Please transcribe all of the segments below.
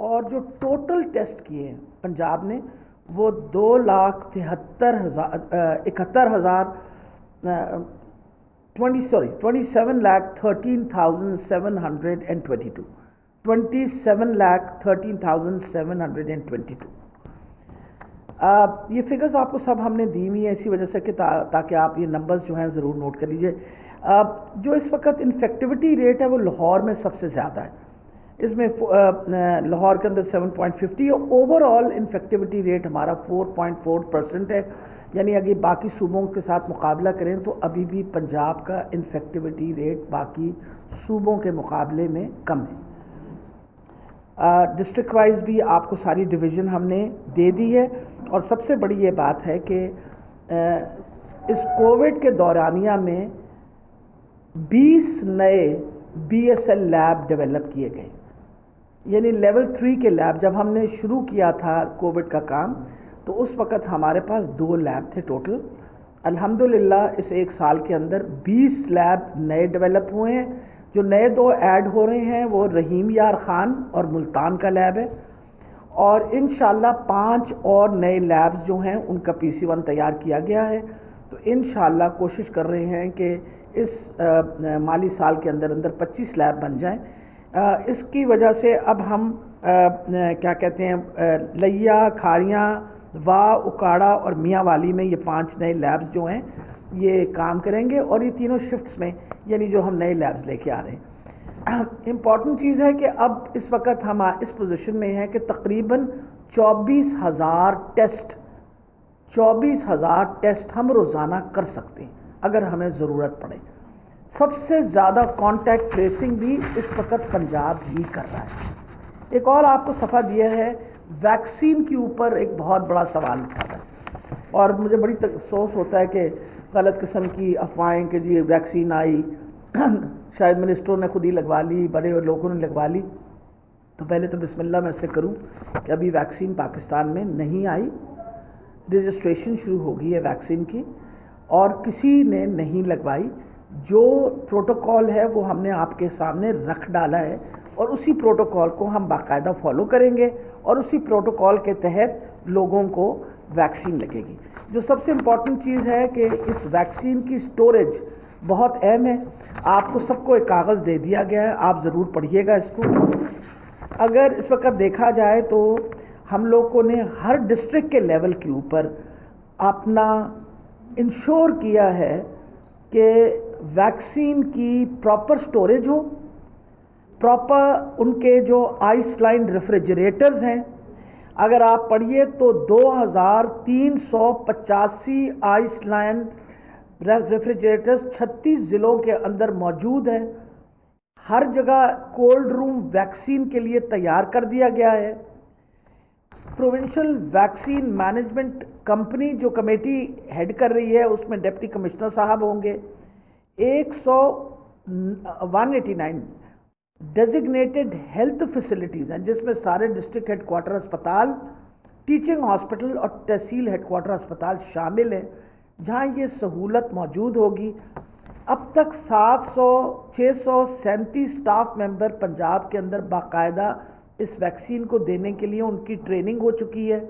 اور جو total test کیے ہیں پنجاب نے وہ 27,13,722 یہ فگرز آپ کو سب ہم نے دی ہوئی ہیں اسی وجہ سے کہ تاکہ آپ یہ نمبرز جو ہیں ضرور نوٹ کر لیجئے. جو اس وقت انفیکٹیوٹی ریٹ ہے وہ لاہور میں سب سے زیادہ ہے. اس میں لاہور کے اندر 7.50 اور اوور آل انفیکٹیوٹی ریٹ ہمارا 4.4% ہے. یعنی اگر باقی صوبوں کے ساتھ مقابلہ کریں تو ابھی بھی پنجاب کا انفیکٹیوٹی ریٹ باقی صوبوں کے مقابلے میں کم ہے. ڈسٹرکٹ وائز بھی آپ کو ساری ڈویژن ہم نے دے دی ہے. اور سب سے بڑی یہ بات ہے کہ اس کووڈ کے دورانیہ میں 20 نئے BSL لیب ڈیولپ کیے گئے. یعنی لیول 3 کے لیب جب ہم نے شروع کیا تھا کووڈ کا کام تو اس وقت ہمارے پاس 2 لیب تھے ٹوٹل. الحمدللہ اس ایک سال کے اندر 20 لیب نئے ڈیولپ ہوئے ہیں. جو نئے 2 ایڈ ہو رہے ہیں وہ رحیم یار خان اور ملتان کا لیب ہے. اور انشاءاللہ 5 اور نئے لیبز جو ہیں ان کا PC1 تیار کیا گیا ہے. تو انشاءاللہ کوشش کر رہے ہیں کہ اس مالی سال کے اندر 25 لیب بن جائیں. اس کی وجہ سے اب ہم کیا کہتے ہیں لیا، کھاریاں، اکاڑا اور میاں والی میں یہ 5 نئے لیبز جو ہیں یہ کام کریں گے. اور یہ تینوں شفٹس میں یعنی جو ہم نئے لیبز لے کے آ رہے ہیں. امپورٹنٹ چیز ہے کہ اب اس وقت ہم اس پوزیشن میں ہیں کہ تقریباً 24,000 ٹیسٹ ہم روزانہ کر سکتے ہیں اگر ہمیں ضرورت پڑے. سب سے زیادہ کانٹیکٹ ٹریسنگ بھی اس وقت پنجاب ہی کر رہا ہے. ایک اور آپ کو صفحہ دیا ہے ویکسین کے اوپر ایک بہت بڑا سوال اٹھا ہے اور مجھے بڑی افسوس ہوتا ہے کہ غلط قسم کی افواہیں کہ جی ویکسین آئی شاید منسٹروں نے خود ہی لگوا لی، بڑے لوگوں نے لگوا لی. تو پہلے تو بسم اللہ میں اس سے کروں کہ ابھی ویکسین پاکستان میں نہیں آئی. رجسٹریشن شروع ہو گئی ہے ویکسین کی اور کسی نے نہیں لگوائی. جو پروٹوکول ہے وہ ہم نے آپ کے سامنے رکھ ڈالا ہے اور اسی پروٹوکول کو ہم باقاعدہ فالو کریں گے اور اسی پروٹوکول کے تحت لوگوں کو ویکسین لگے گی. جو سب سے امپورٹنٹ چیز ہے کہ اس ویکسین کی سٹوریج بہت اہم ہے. آپ کو سب کو ایک کاغذ دے دیا گیا ہے، آپ ضرور پڑھیے گا اس کو. اگر اس وقت دیکھا جائے تو ہم لوگوں نے ہر ڈسٹرکٹ کے لیول کے اوپر اپنا انشور کیا ہے کہ ویکسین کی پراپر سٹوریج ہو، پراپر ان کے جو آئس لائن ریفریجریٹرز ہیں. اگر آپ پڑھیے تو 2385 آئس لائن ریفریجریٹرز 36 ضلعوں کے اندر موجود ہیں. ہر جگہ کولڈ روم ویکسین کے لیے تیار کر دیا گیا ہے. پروونشل ویکسین مینجمنٹ کمپنی جو کمیٹی ہیڈ کر رہی ہے اس میں ڈپٹی کمشنر صاحب ہوں گے. 189 ڈیزگنیٹڈ ہیلتھ فیسلٹیز ہیں جس میں سارے ڈسٹرکٹ ہیڈ کوارٹر اسپتال، ٹیچنگ ہاسپٹل اور تحصیل ہیڈ کوارٹر اسپتال شامل ہیں جہاں یہ سہولت موجود ہوگی. اب تک 637 سٹاف ممبر پنجاب کے اندر باقاعدہ اس ویکسین کو دینے کے لیے ان کی ٹریننگ ہو چکی ہے.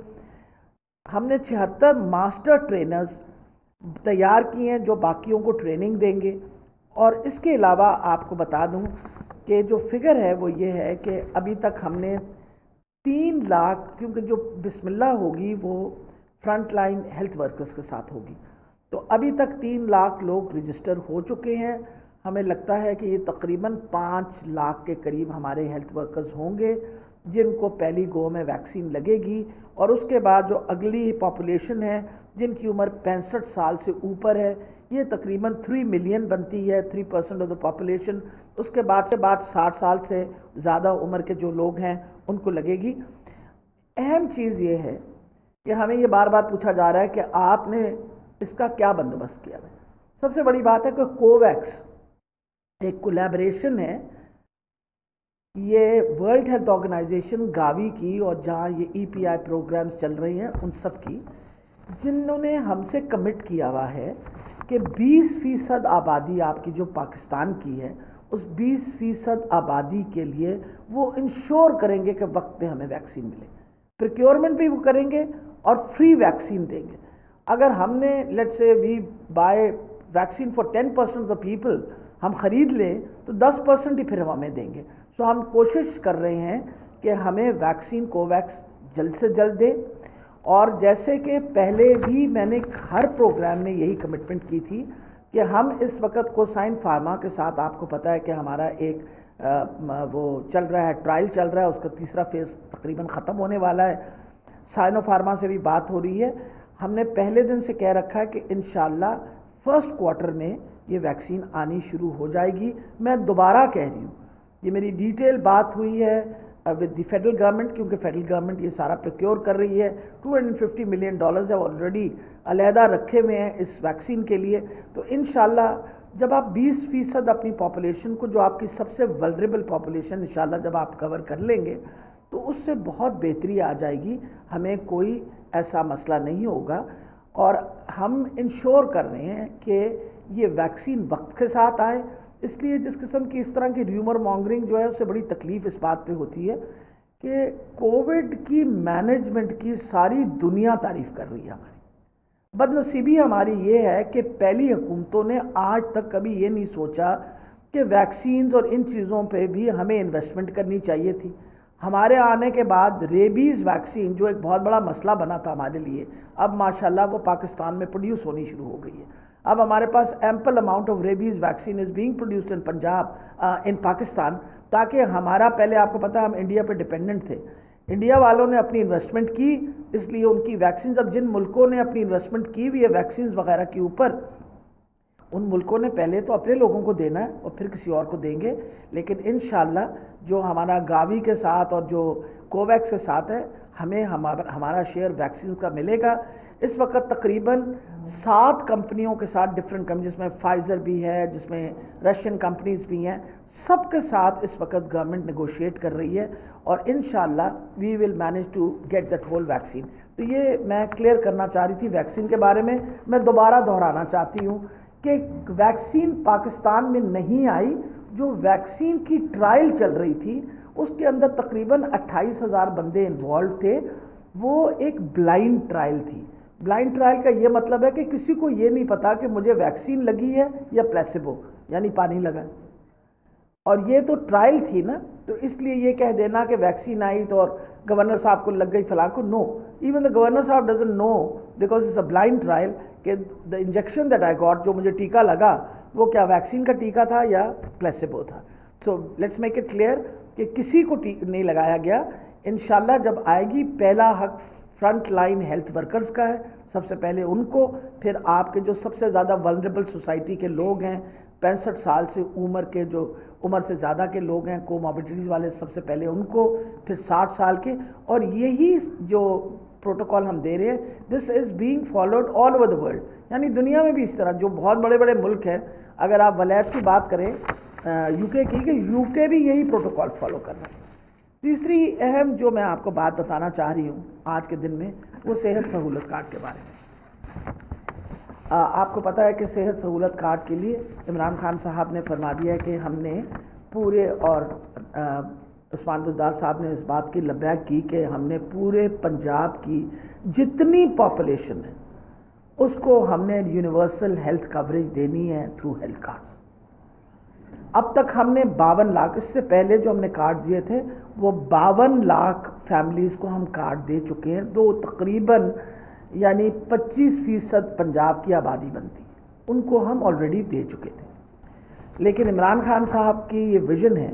ہم نے 76 ماسٹر ٹرینرز تیار کیے ہیں جو باقیوں کو ٹریننگ دیں گے. اور اس کے علاوہ آپ کو بتا دوں کہ جو فگر ہے وہ یہ ہے کہ ابھی تک ہم نے 3 لاکھ، کیونکہ جو بسم اللہ ہوگی وہ فرنٹ لائن ہیلتھ ورکرز کے ساتھ ہوگی، تو ابھی تک 3 لاکھ لوگ رجسٹر ہو چکے ہیں. ہمیں لگتا ہے کہ یہ تقریباً 5 لاکھ کے قریب ہمارے ہیلتھ ورکرز ہوں گے جن کو پہلی گو میں ویکسین لگے گی. اور اس کے بعد جو اگلی پاپولیشن ہے جن کی عمر 65 سال سے اوپر ہے یہ تقریباً 3 ملین بنتی ہے، 3% آف دا پاپولیشن. اس کے بعد 60 سال سے زیادہ عمر کے جو لوگ ہیں ان کو لگے گی. اہم چیز یہ ہے کہ ہمیں یہ بار بار پوچھا جا رہا ہے کہ آپ نے اس کا کیا بندوبست کیا ہے. سب سے بڑی بات ہے کہ کوویکس ایک کولیبریشن ہے، یہ ورلڈ ہیلتھ آرگنائزیشن گاوی کی اور جہاں یہ EPI پروگرامز چل رہی ہیں ان سب کی، جنہوں نے ہم سے کمٹ کیا ہوا ہے کہ 20% آبادی آپ کی جو پاکستان کی ہے اس 20% آبادی کے لیے وہ انشور کریں گے کہ وقت پہ ہمیں ویکسین ملے. پروکیورمنٹ بھی وہ کریں گے اور فری ویکسین دیں گے. اگر ہم نے لیٹ سے we buy vaccine for 10% of the people ہم خرید لیں تو 10% ہی پھر ہمیں دیں گے. سو ہم کوشش کر رہے ہیں کہ ہمیں ویکسین کوویکس جلد سے جلد دے. اور جیسے کہ پہلے بھی میں نے ہر پروگرام میں یہی کمٹمنٹ کی تھی کہ ہم اس وقت کوسائن فارما کے ساتھ، آپ کو پتہ ہے کہ ہمارا ایک وہ چل رہا ہے، ٹرائل چل رہا ہے، اس کا تیسرا فیز تقریباً ختم ہونے والا ہے. سائنو فارما سے بھی بات ہو رہی ہے. ہم نے پہلے دن سے کہہ رکھا ہے کہ انشاءاللہ فرسٹ کوارٹر میں یہ ویکسین آنی شروع ہو جائے گی. میں دوبارہ کہہ رہی ہوں، یہ میری ڈیٹیل بات ہوئی ہے ود دی فیڈرل گورنمنٹ، کیونکہ فیڈرل گورنمنٹ یہ سارا پروکیور کر رہی ہے. $250 ملین ہے آلریڈی علیحدہ رکھے ہوئے ہیں اس ویکسین کے لیے. تو انشاءاللہ جب آپ 20% اپنی پاپولیشن کو، جو آپ کی سب سے ولنریبل پاپولیشن انشاءاللہ جب آپ کور کر لیں گے تو اس سے بہت بہتری آ جائے گی. ہمیں کوئی ایسا مسئلہ نہیں ہوگا. اور ہم انشور کر رہے ہیں کہ یہ ویکسین وقت کے ساتھ آئے. اس لیے جس قسم کی اس طرح کی ریومر مانگرنگ جو ہے اس سے بڑی تکلیف اس بات پہ ہوتی ہے کہ کووڈ کی مینجمنٹ کی ساری دنیا تعریف کر رہی ہے. ہماری بدنصیبی ہماری یہ ہے کہ پہلی حکومتوں نے آج تک کبھی یہ نہیں سوچا کہ ویکسینز اور ان چیزوں پہ بھی ہمیں انویسٹمنٹ کرنی چاہیے تھی. ہمارے آنے کے بعد ریبیز ویکسین جو ایک بہت بڑا مسئلہ بنا تھا ہمارے لیے، اب ماشاءاللہ وہ پاکستان میں پروڈیوس ہونی شروع ہو گئی ہے. اب ہمارے پاس ample amount of rabies vaccine is being produced in Punjab in Pakistan, تاکہ ہمارا پہلے آپ کو پتہ ہم انڈیا پہ ڈیپینڈنٹ تھے. انڈیا والوں نے اپنی انویسٹمنٹ کی، اس لیے ان کی ویکسینز، اب جن ملکوں نے اپنی انویسٹمنٹ کی ہوئی ہے ویکسینز وغیرہ کے اوپر، ان ملکوں نے پہلے تو اپنے لوگوں کو دینا ہے اور پھر کسی اور کو دیں گے. لیکن انشاءاللہ جو ہمارا گاوی کے ساتھ اور جو کوویکس کے ساتھ ہے، ہمیں ہمارا شیئر ویکسین کا ملے گا. اس وقت تقریباً 7 کمپنیوں کے ساتھ ڈفرینٹ کمپنی، جس میں فائزر بھی ہے، جس میں رشین کمپنیز بھی ہیں، سب کے ساتھ اس وقت گورنمنٹ نیگوشیٹ کر رہی ہے اور انشاءاللہ we will manage to get that whole vaccine. تو یہ میں کلیئر کرنا چاہ رہی تھی ویکسین کے بارے میں. میں دوبارہ دہرانا چاہتی ہوں کہ ویکسین پاکستان میں نہیں آئی. جو ویکسین کی ٹرائل چل رہی تھی اس کے اندر تقریباً 28,000 بندے انوالو تھے. وہ ایک بلائنڈ ٹرائل تھی. بلائنڈ ٹرائل کا یہ مطلب ہے کہ کسی کو یہ نہیں پتا کہ مجھے ویکسین لگی ہے یا پلیسیبو یعنی پانی لگا. اور یہ تو ٹرائل تھی نا، تو اس لیے یہ کہہ دینا کہ ویکسین آئی تو اور گورنر صاحب کو لگ گئی فلاں کو، نو، ایون دا گورنر صاحب doesn't know because it's a blind trial کہ the injection that I got, جو مجھے ٹیکہ لگا، وہ کیا ویکسین کا ٹیکہ تھا یا پلیسیبو تھا. So let's make it clear کہ کسی کو نہیں لگایا گیا. انشاءاللہ جب آئے گی، پہلا حق فرنٹ لائن ہیلتھ ورکرز کا ہے، سب سے پہلے ان کو، پھر آپ کے جو سب سے زیادہ ولنریبل سوسائٹی کے لوگ ہیں، 65 سال سے عمر کے، جو عمر سے زیادہ کے لوگ ہیں، کوموربیڈیز والے، سب سے پہلے ان کو، پھر 60 سال کے. اور یہی جو پروٹوکول ہم دے رہے ہیں، this is being followed all over the world. یعنی دنیا میں بھی اس طرح جو بہت بڑے بڑے ملک ہیں، اگر آپ ولایت کی بات کریں یو کے کی، کہ یو کے بھی یہی پروٹوکول فالو کر رہا ہے. تیسری اہم جو میں آپ کو بات بتانا چاہ رہی ہوں آج کے دن میں، وہ صحت سہولت کارڈ کے بارے میں. آپ کو پتہ ہے کہ صحت سہولت کارڈ کے لیے عمران خان صاحب نے فرما دیا ہے کہ ہم نے پورے، اور عثمان بزدار صاحب نے اس بات کی لبیک کی کہ ہم نے پورے پنجاب کی جتنی پاپولیشن ہے اس کو ہم نے یونیورسل ہیلتھ کوریج دینی ہے تھرو ہیلتھ کارڈز. اب تک ہم نے 52 لاکھ، اس سے پہلے جو ہم نے کارڈ دیے تھے وہ 52 لاکھ فیملیز کو ہم کارڈ دے چکے ہیں. تو تقریباً یعنی 25% پنجاب کی آبادی بنتی ہے، ان کو ہم آلریڈی دے چکے تھے. لیکن عمران خان صاحب کی یہ ویژن ہے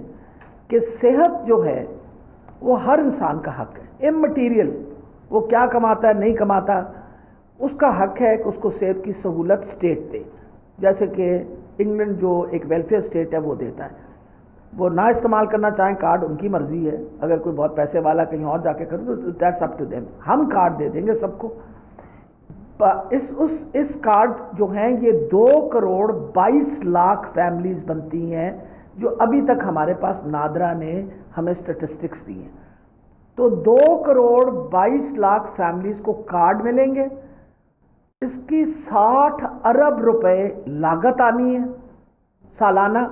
کہ صحت جو ہے وہ ہر انسان کا حق ہے، امٹیریل، وہ کیا کماتا ہے نہیں کماتا، اس کا حق ہے کہ اس کو صحت کی سہولت اسٹیٹ دے. جیسے کہ انگلینڈ جو ایک ویلفیئر اسٹیٹ ہے وہ دیتا ہے. وہ نہ استعمال کرنا چاہیں کارڈ، ان کی مرضی ہے. اگر کوئی بہت پیسے والا کہیں اور جا کے کرے تو دیٹس اپ ٹو دیم. ہم کارڈ دے دیں گے سب کو. اس کارڈ جو ہیں یہ 2 کروڑ 22 لاکھ فیملیز بنتی ہیں، جو ابھی تک ہمارے پاس نادرا نے ہمیں سٹیٹسٹکس دی ہیں. تو 2 کروڑ 22 لاکھ فیملیز کو کارڈ ملیں گے. اس کی 60 ارب روپے لاگت آنی ہے سالانہ.